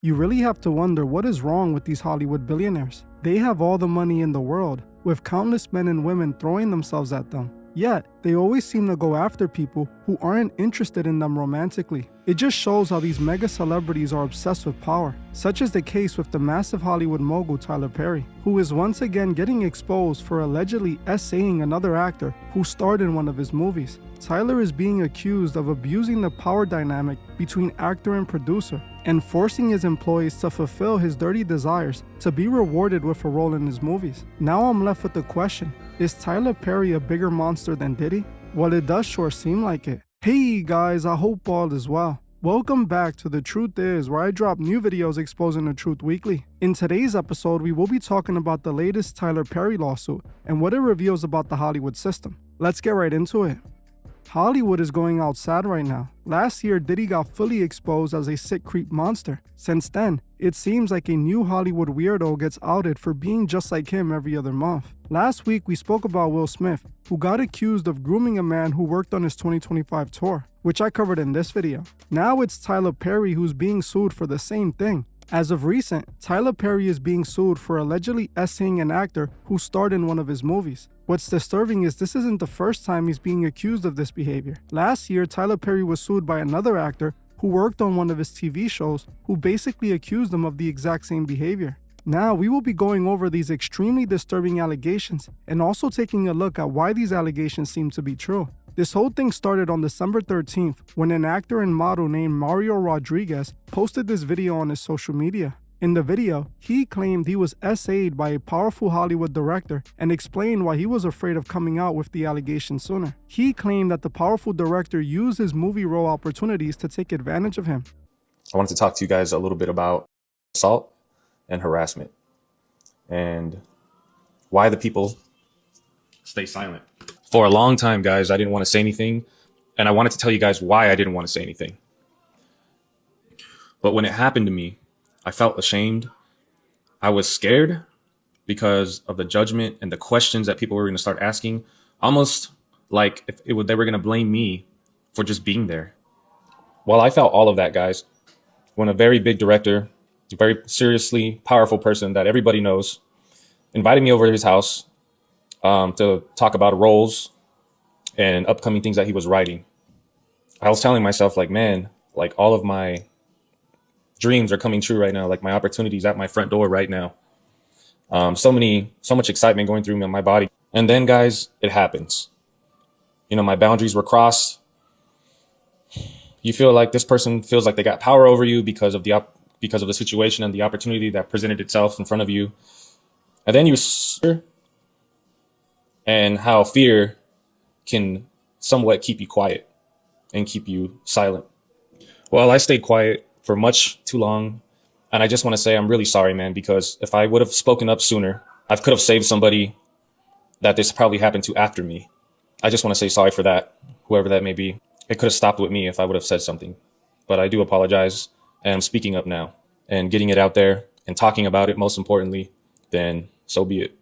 You really have to wonder what is wrong with these Hollywood billionaires. They have all the money in the world, with countless men and women throwing themselves at them. Yet, they always seem to go after people who aren't interested in them romantically. It just shows how these mega celebrities are obsessed with power. Such is the case with the massive Hollywood mogul Tyler Pery, who is once again getting exposed for allegedly essaying another actor who starred in one of his movies. Tyler is being accused of abusing the power dynamic between actor and producer, and forcing his employees to fulfill his dirty desires to be rewarded with a role in his movies. Now I'm left with the question, is Tyler Pery a bigger monster than Diddy? Well, it does sure seem like it. Hey guys, I hope all is well. Welcome back to The Truth Is, where I drop new videos exposing the truth weekly. In today's episode, we will be talking about the latest Tyler Pery lawsuit and what it reveals about the Hollywood system. Let's get right into it. Hollywood is going out sad right now. Last year, Diddy got fully exposed as a sick creep monster. Since then, it seems like a new Hollywood weirdo gets outed for being just like him every other month. Last week, we spoke about Will Smith, who got accused of grooming a man who worked on his 2025 tour, which I covered in this video. Now it's Tyler Pery who's being sued for the same thing. As of recent, Tyler Pery is being sued for allegedly essaying an actor who starred in one of his movies. What's disturbing is this isn't the first time he's being accused of this behavior. Last year, Tyler Pery was sued by another actor who worked on one of his TV shows who basically accused him of the exact same behavior. Now, we will be going over these extremely disturbing allegations and also taking a look at why these allegations seem to be true. This whole thing started on December 13th when an actor and model named Mario Rodriguez posted this video on his social media. In the video, he claimed he was essayed by a powerful Hollywood director and explained why he was afraid of coming out with the allegation sooner. He claimed that the powerful director used his movie role opportunities to take advantage of him. I wanted to talk to you guys a little bit about assault and harassment and why the people stay silent. For a long time, guys, I didn't want to say anything, and I wanted to tell you guys why I didn't want to say anything. But when it happened to me, I felt ashamed. I was scared because of the judgment and the questions that people were going to start asking, almost like if they were going to blame me for just being there. Well, I felt all of that, guys, when a very big director, a very seriously powerful person that everybody knows, invited me over to his house to talk about roles and upcoming things that he was writing. I was telling myself, like, man, like all of my dreams are coming true right now. Like my opportunities at my front door right now. So much excitement going through my body. And then, guys, it happens. You know, my boundaries were crossed. You feel like this person feels like they got power over you because of the situation and the opportunity that presented itself in front of you. And then and how fear can somewhat keep you quiet and keep you silent. Well, I stayed quiet for much too long. And I just want to say I'm really sorry, man, because if I would have spoken up sooner, I could have saved somebody that this probably happened to after me. I just want to say sorry for that, whoever that may be. It could have stopped with me if I would have said something. But I do apologize, and I'm speaking up now and getting it out there and talking about it, most importantly, then so be it.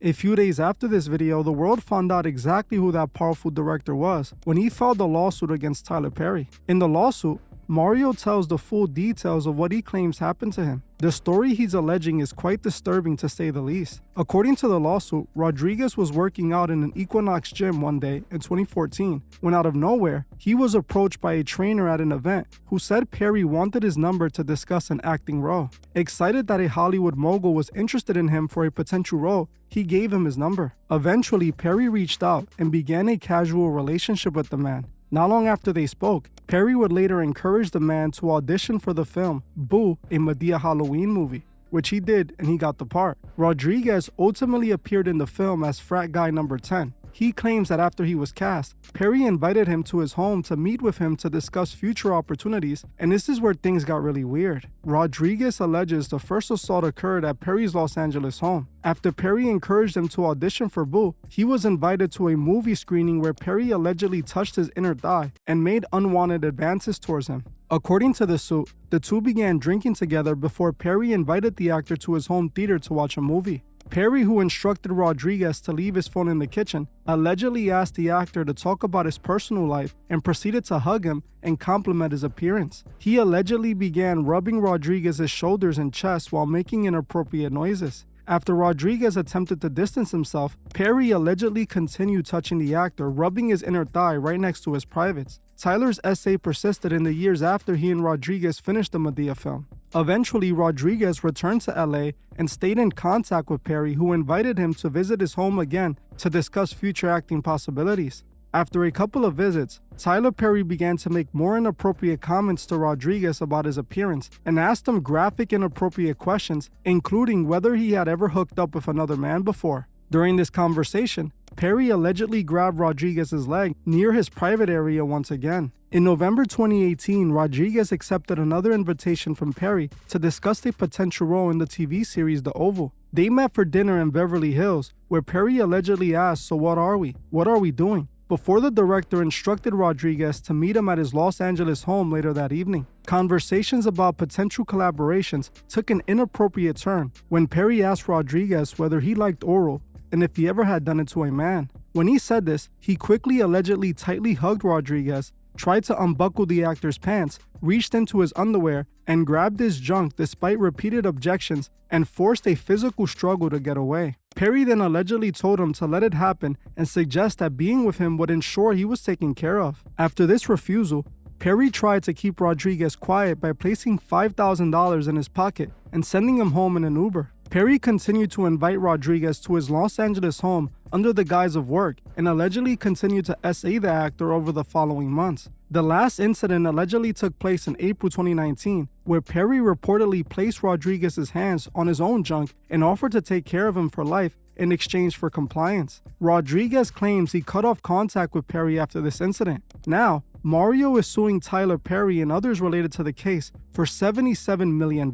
A few days after this video, the world found out exactly who that powerful director was when he filed a lawsuit against Tyler Pery. In the lawsuit, Mario tells the full details of what he claims happened to him. The story he's alleging is quite disturbing, to say the least. According to the lawsuit, Rodriguez was working out in an Equinox gym one day in 2014 when out of nowhere, he was approached by a trainer at an event who said Pery wanted his number to discuss an acting role. Excited that a Hollywood mogul was interested in him for a potential role, he gave him his number. Eventually, Pery reached out and began a casual relationship with the man. Not long after they spoke, Pery would later encourage the man to audition for the film Boo, a Madea Halloween movie, which he did and he got the part. Rodriguez ultimately appeared in the film as frat guy number 10. He claims that after he was cast, Pery invited him to his home to meet with him to discuss future opportunities, and this is where things got really weird. Rodriguez alleges the first assault occurred at Pery's Los Angeles home. After Pery encouraged him to audition for Boo, he was invited to a movie screening where Pery allegedly touched his inner thigh and made unwanted advances towards him. According to the suit, the two began drinking together before Pery invited the actor to his home theater to watch a movie. Pery, who instructed Rodriguez to leave his phone in the kitchen, allegedly asked the actor to talk about his personal life and proceeded to hug him and compliment his appearance. He allegedly began rubbing Rodriguez's shoulders and chest while making inappropriate noises. After Rodriguez attempted to distance himself, Pery allegedly continued touching the actor, rubbing his inner thigh right next to his privates. Tyler's essay persisted in the years after he and Rodriguez finished the Madea film. Eventually, Rodriguez returned to LA and stayed in contact with Pery, who invited him to visit his home again to discuss future acting possibilities. After a couple of visits, Tyler Pery began to make more inappropriate comments to Rodriguez about his appearance and asked him graphic inappropriate questions, including whether he had ever hooked up with another man before. During this conversation, Pery allegedly grabbed Rodriguez's leg near his private area once again. In November 2018, Rodriguez accepted another invitation from Pery to discuss a potential role in the TV series The Oval. They met for dinner in Beverly Hills, where Pery allegedly asked, "So what are we? What are we doing?" before the director instructed Rodriguez to meet him at his Los Angeles home later that evening. Conversations about potential collaborations took an inappropriate turn when Pery asked Rodriguez whether he liked oral and if he ever had done it to a man. When he said this, he quickly allegedly tightly hugged Rodriguez, tried to unbuckle the actor's pants, reached into his underwear, and grabbed his junk despite repeated objections and forced a physical struggle to get away. Pery then allegedly told him to let it happen and suggest that being with him would ensure he was taken care of. After this refusal, Pery tried to keep Rodriguez quiet by placing $5,000 in his pocket and sending him home in an Uber. Pery continued to invite Rodriguez to his Los Angeles home under the guise of work and allegedly continued to SA the actor over the following months. The last incident allegedly took place in April 2019, where Pery reportedly placed Rodriguez's hands on his own junk and offered to take care of him for life in exchange for compliance. Rodriguez claims he cut off contact with Pery after this incident. Now, Mario is suing Tyler Pery and others related to the case for $77 million.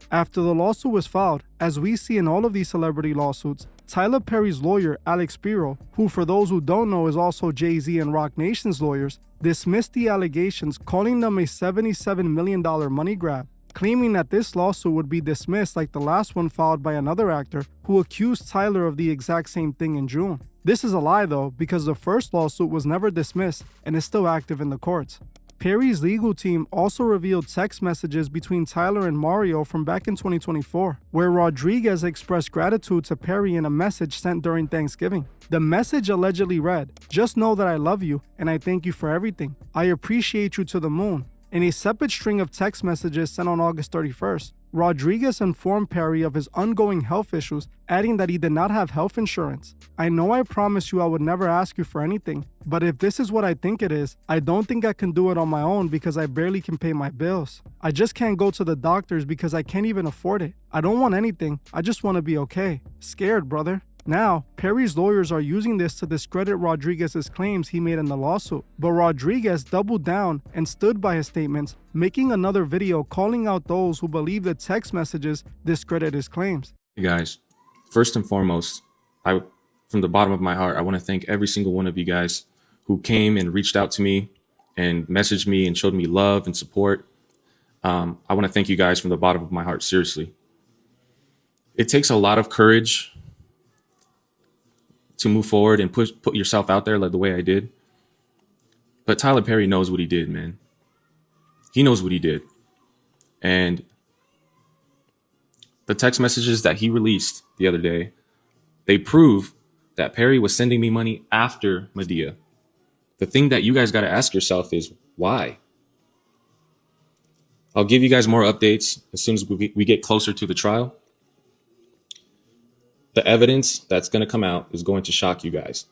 After the lawsuit was filed, as we see in all of these celebrity lawsuits, Tyler Pery's lawyer, Alex Spiro, who for those who don't know is also Jay-Z and Roc Nation's lawyers, dismissed the allegations, calling them a $77 million money grab, claiming that this lawsuit would be dismissed like the last one filed by another actor who accused Tyler of the exact same thing in June. This is a lie though, because the first lawsuit was never dismissed and is still active in the courts. Pery's legal team also revealed text messages between Tyler and Mario from back in 2024, where Rodriguez expressed gratitude to Pery in a message sent during Thanksgiving. The message allegedly read, "Just know that I love you and I thank you for everything. I appreciate you to the moon." In a separate string of text messages sent on August 31st, Rodriguez informed Pery of his ongoing health issues, adding that he did not have health insurance. "I know I promised you I would never ask you for anything, but if this is what I think it is, I don't think I can do it on my own because I barely can pay my bills. I just can't go to the doctors because I can't even afford it. I don't want anything, I just want to be okay. Scared, brother." Now, Pery's lawyers are using this to discredit Rodriguez's claims he made in the lawsuit, but Rodriguez doubled down and stood by his statements, making another video calling out those who believe the text messages discredit his claims. Hey guys, first and foremost, from the bottom of my heart, I want to thank every single one of you guys who came and reached out to me and messaged me and showed me love and support. I want to thank you guys from the bottom of my heart, seriously. It takes a lot of courage to move forward and put yourself out there like the way I did. But Tyler Pery knows what he did, man. He knows what he did. And the text messages that he released the other day, they prove that Pery was sending me money after Madea. The thing that you guys got to ask yourself is why? I'll give you guys more updates as soon as we get closer to the trial. The evidence that's going to come out is going to shock you guys.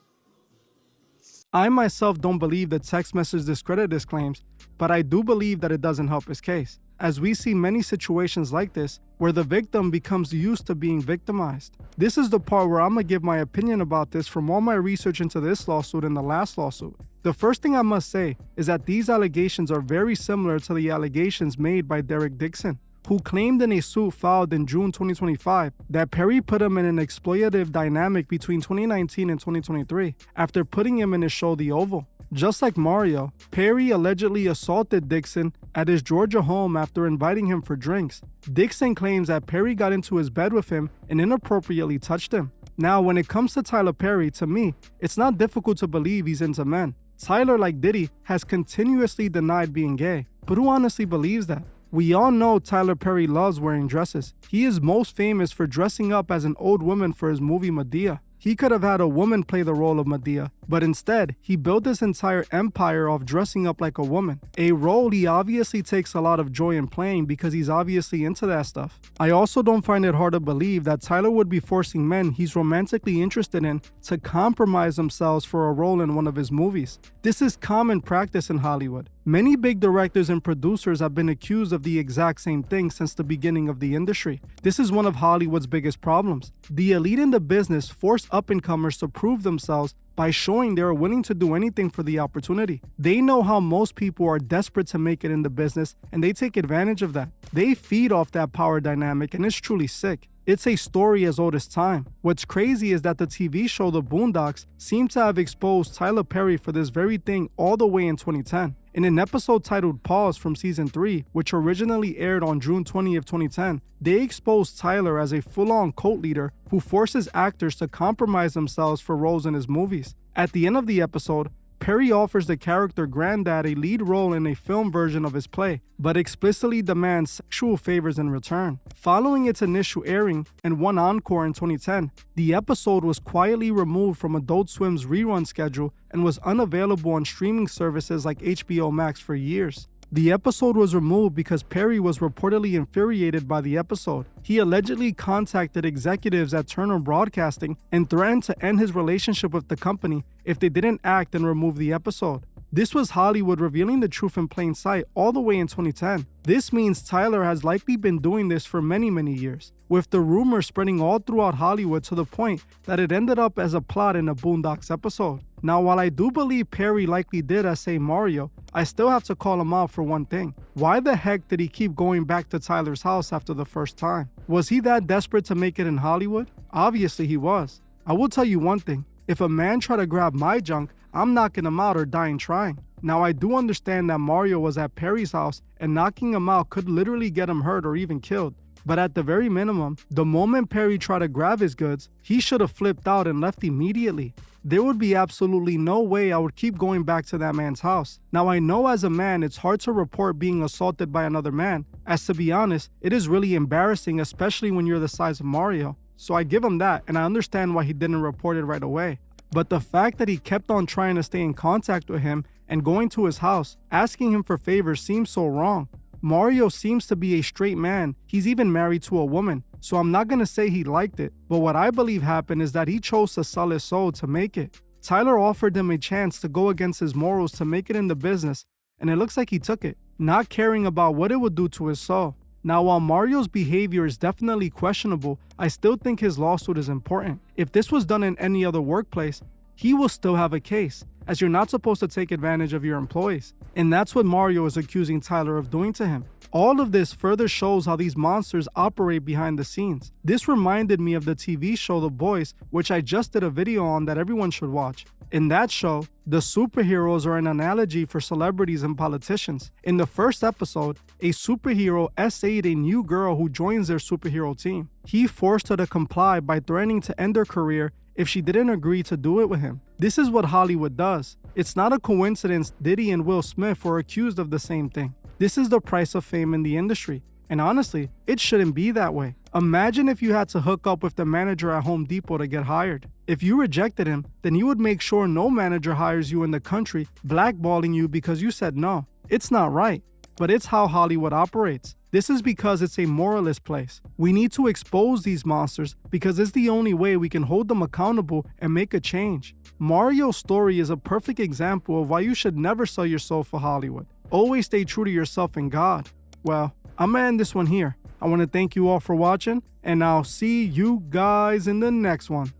I myself don't believe that text messages discredit his claims, but I do believe that it doesn't help his case, as we see many situations like this where the victim becomes used to being victimized. This is the part where I'm going to give my opinion about this from all my research into this lawsuit and the last lawsuit. The first thing I must say is that these allegations are very similar to the allegations made by Derek Dixon, who claimed in a suit filed in June 2025 that Pery put him in an exploitative dynamic between 2019 and 2023 after putting him in his show The Oval. Just like Mario, Pery allegedly assaulted Dixon at his Georgia home after inviting him for drinks. Dixon claims that Pery got into his bed with him and inappropriately touched him. Now, when it comes to Tyler Pery, to me, it's not difficult to believe he's into men. Tyler, like Diddy, has continuously denied being gay. But who honestly believes that? We all know Tyler Pery loves wearing dresses. He is most famous for dressing up as an old woman for his movie Medea. He could have had a woman play the role of Medea, but instead, he built this entire empire off dressing up like a woman. A role he obviously takes a lot of joy in playing because he's obviously into that stuff. I also don't find it hard to believe that Tyler would be forcing men he's romantically interested in to compromise themselves for a role in one of his movies. This is common practice in Hollywood. Many big directors and producers have been accused of the exact same thing since the beginning of the industry. This is one of Hollywood's biggest problems. The elite in the business force up-and-comers to prove themselves by showing they are willing to do anything for the opportunity. They know how most people are desperate to make it in the business, and they take advantage of that. They feed off that power dynamic, and it's truly sick. It's a story as old as time. What's crazy is that the TV show The Boondocks seemed to have exposed Tyler Pery for this very thing all the way in 2010. In an episode titled Pause from Season 3, which originally aired on June 20th, 2010, they exposed Tyler as a full-on cult leader who forces actors to compromise themselves for roles in his movies. At the end of the episode, Pery offers the character Granddad a lead role in a film version of his play, but explicitly demands sexual favors in return. Following its initial airing and one encore in 2010, the episode was quietly removed from Adult Swim's rerun schedule and was unavailable on streaming services like HBO Max for years. The episode was removed because Pery was reportedly infuriated by the episode. He allegedly contacted executives at Turner Broadcasting and threatened to end his relationship with the company if they didn't act and remove the episode. This was Hollywood revealing the truth in plain sight all the way in 2010. This means Tyler has likely been doing this for many years, with the rumor spreading all throughout Hollywood to the point that it ended up as a plot in a Boondocks episode. Now, while I do believe Pery likely did as say Mario, I still have to call him out for one thing. Why the heck did he keep going back to Tyler's house after the first time? Was he that desperate to make it in Hollywood? Obviously he was. I will tell you one thing. If a man tried to grab my junk, I'm knocking him out or dying trying. Now, I do understand that Mario was at Pery's house and knocking him out could literally get him hurt or even killed. But at the very minimum, the moment Pery tried to grab his goods, he should have flipped out and left immediately. There would be absolutely no way I would keep going back to that man's house. Now, I know as a man, it's hard to report being assaulted by another man, as to be honest, it is really embarrassing, especially when you're the size of Mario. So I give him that, and I understand why he didn't report it right away. But the fact that he kept on trying to stay in contact with him and going to his house, asking him for favors seems so wrong. Mario seems to be a straight man. He's even married to a woman, so I'm not gonna say he liked it. But what I believe happened is that he chose to sell his soul to make it. Tyler offered him a chance to go against his morals to make it in the business, and it looks like he took it, not caring about what it would do to his soul. Now, while Mario's behavior is definitely questionable, I still think his lawsuit is important. If this was done in any other workplace, he will still have a case, as you're not supposed to take advantage of your employees. And that's what Mario is accusing Tyler of doing to him. All of this further shows how these monsters operate behind the scenes. This reminded me of the TV show The Boys, which I just did a video on that everyone should watch. In that show, the superheroes are an analogy for celebrities and politicians. In the first episode, a superhero essayed a new girl who joins their superhero team. He forced her to comply by threatening to end her career if she didn't agree to do it with him. This is what Hollywood does. It's not a coincidence Diddy and Will Smith were accused of the same thing. This is the price of fame in the industry. And honestly, it shouldn't be that way. Imagine if you had to hook up with the manager at Home Depot to get hired. If you rejected him, then he would make sure no manager hires you in the country, blackballing you because you said no. It's not right, but it's how Hollywood operates. This is because it's a moralist place. We need to expose these monsters because it's the only way we can hold them accountable and make a change. Mario's story is a perfect example of why you should never sell your soul for Hollywood. Always stay true to yourself and God. Well, I'm gonna end this one here. I want to thank you all for watching, and I'll see you guys in the next one.